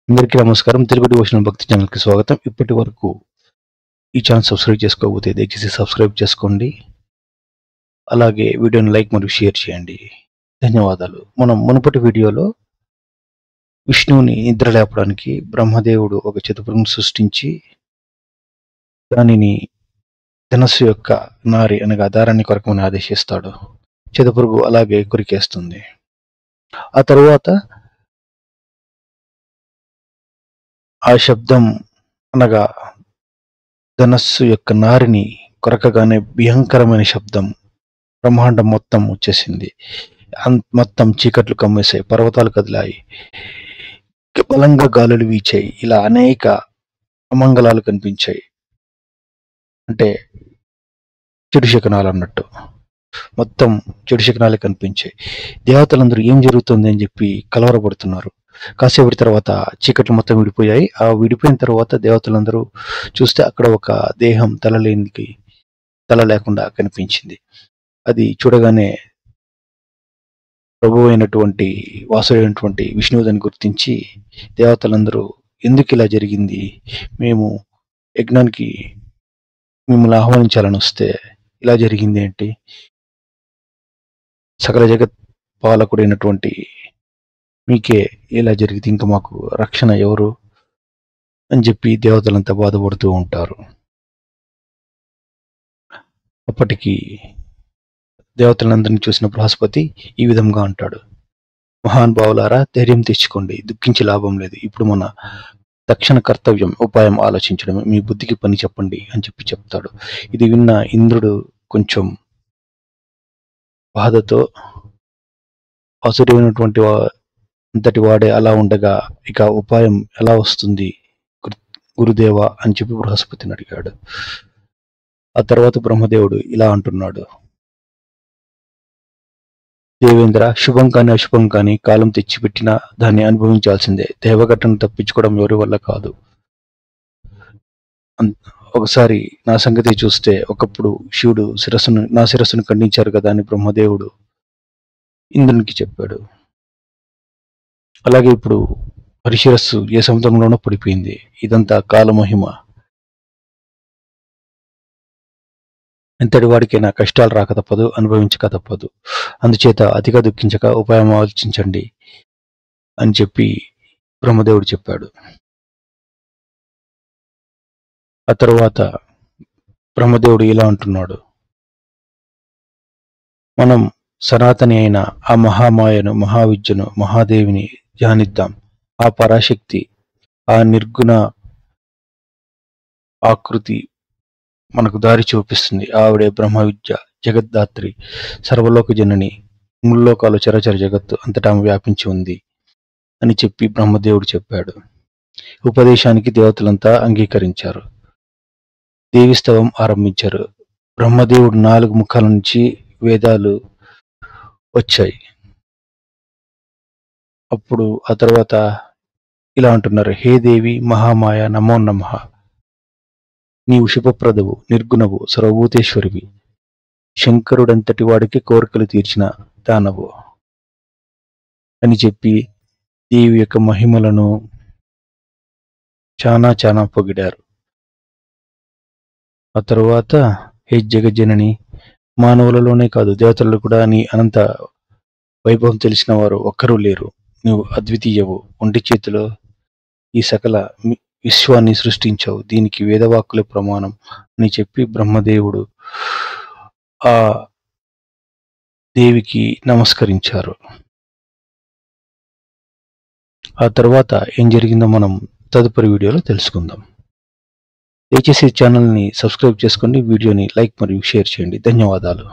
అందరికీ నమస్కారం. తెలుగు డివోషనల్ భక్తి ఛానల్‌కి స్వాగతం. ఇప్పటి వరకు ఈ ఛానల్ సబ్స్క్రైబ్ చేసుకోకపోతే దయచేసి సబ్స్క్రైబ్ చేసుకోండి. అలాగే వీడియోని లైక్ మరియు షేర్ చేయండి. ధన్యవాదాలు. మనం మునుపటి వీడియోలో విష్ణువుని నిద్ర లేపడానికి బ్రహ్మదేవుడు ఒక చతుర్భుజం సృష్టించి దానిని ధనస్సు యొక్క నారి అనగా దారాన్ని కొరకమని ఆదేశిస్తాడు. చతుర్భుజం అలాగే కొరికేస్తుంది. ఆ తరువాత ఆ శబ్దం అనగా ధనస్సు యొక్క నారిని కొరకగానే భయంకరమైన శబ్దం బ్రహ్మాండం మొత్తం వచ్చేసింది. మొత్తం చీకట్లు కమ్మేశాయి, పర్వతాలు కదిలాయి, బలంగా గాలులు వీచాయి. ఇలా అనేక అమంగళాలు కనిపించాయి. అంటే చెడు శకునాలు అన్నట్టు మొత్తం చెడు శకునాలే కనిపించాయి. దేవతలందరూ ఏం జరుగుతుంది అని చెప్పి కలవరపడుతున్నారు. కాసేపటి తర్వాత చీకట్లు మొత్తం విడిపోయాయి. ఆ విడిపోయిన తర్వాత దేవతలందరూ చూస్తే అక్కడ ఒక దేహం తల లేకుండా కనిపించింది. అది చూడగానే ప్రభు అయినటువంటి వాసుడైనటువంటి విష్ణువుని గుర్తించి దేవతలందరూ ఎందుకు ఇలా జరిగింది, మేము యజ్ఞానికి మిమ్మల్ని ఆహ్వానించాలని వస్తే ఇలా జరిగింది ఏంటి, సకల జగత్ పాలకుడైనటువంటి మీకే ఇలా జరిగింది, ఇంకా మాకు రక్షణ ఎవరు అని చెప్పి దేవతలంతా బాధపడుతూ ఉంటారు. అప్పటికి దేవతలందరినీ చూసిన బృహస్పతి ఈ విధంగా అంటాడు: మహానుభావులారా, ధైర్యం తెచ్చుకోండి, దుఃఖించి లాభం లేదు. ఇప్పుడు మన తక్షణ కర్తవ్యం ఉపాయం ఆలోచించడమే. మీ బుద్ధికి పని చెప్పండి అని చెప్పి చెప్తాడు. ఇది విన్న ఇంద్రుడు కొంచెం బాధతో అసురైనటువంటి అంతటి వాడే అలా ఉండగా ఇక ఉపాయం ఎలా వస్తుంది గురుదేవ అని చెప్పి బృహస్పతిని అడిగాడు. ఆ తర్వాత బ్రహ్మదేవుడు ఇలా అంటున్నాడు: దేవేంద్ర, శుభం కానీ అశుభం కానీ కాలం తెచ్చిపెట్టినా దాన్ని అనుభవించాల్సిందే. దైవఘటన తప్పించుకోవడం ఎవరి వల్ల కాదు. ఒకసారి నా సంగతి చూస్తే ఒకప్పుడు శివుడు నా శిరస్సును ఖండించారు కదా అని బ్రహ్మదేవుడు ఇంద్రునికి చెప్పాడు. అలాగే ఇప్పుడు హరిశిరస్సు ఏ సముద్రంలోనో పడిపోయింది. ఇదంతా కాలమహిమ. ఎంతటి వాడికైనా కష్టాలు రాక తప్పదు, అనుభవించక తప్పదు. అందుచేత అతిగా దుఃఖించక ఉపాయం ఆలోచించండి అని చెప్పి బ్రహ్మదేవుడు చెప్పాడు. ఆ తరువాత బ్రహ్మదేవుడు ఇలా అంటున్నాడు: మనం సనాతని అయిన ఆ మహామాయను, మహావిద్యను, మహాదేవిని ధ్యానిద్దాం. ఆ పరాశక్తి, ఆ నిర్గుణ ఆకృతి మనకు దారి చూపిస్తుంది. ఆవిడే బ్రహ్మ విద్య, జగద్ధాత్రి, సర్వలోక జనని, ముల్లోకాలు, చరచర జగత్తు అంతటా వ్యాపించి ఉంది అని చెప్పి బ్రహ్మదేవుడు చెప్పాడు. ఉపదేశానికి దేవతలంతా అంగీకరించారు. దేవిస్తవం ఆరంభించారు. బ్రహ్మదేవుడు 4 ముఖాల నుంచి వేదాలు వచ్చాయి. అప్పుడు ఆ తర్వాత ఇలా అంటున్నారు: హే దేవి మహామాయ, నమో నమః. నీవు శుభప్రదవు, నిర్గుణవు, సర్వభూతేశ్వరివి, శంకరుడంతటి వాడికి కోరికలు తీర్చిన దానవు అని చెప్పి దేవి యొక్క మహిమలను చాలా పొగిడారు. ఆ తరువాత హే జగజ్జనని, మానవులలోనే కాదు దేవతలలో కూడా నీ అనంత వైభవం తెలిసిన వారు ఒక్కరూ లేరు. నువ్వు అద్వితీయవు. ఒంటి చేతిలో ఈ సకల విశ్వాన్ని సృష్టించావు. దీనికి వేదవాక్కులే ప్రమాణం అని చెప్పి బ్రహ్మదేవుడు ఆ దేవికి నమస్కరించారు. ఆ తర్వాత ఏం జరిగిందో మనం తదుపరి వీడియోలో తెలుసుకుందాం. దయచేసి ఛానల్ని సబ్స్క్రైబ్ చేసుకోండి, వీడియోని లైక్ మరియు షేర్ చేయండి. ధన్యవాదాలు.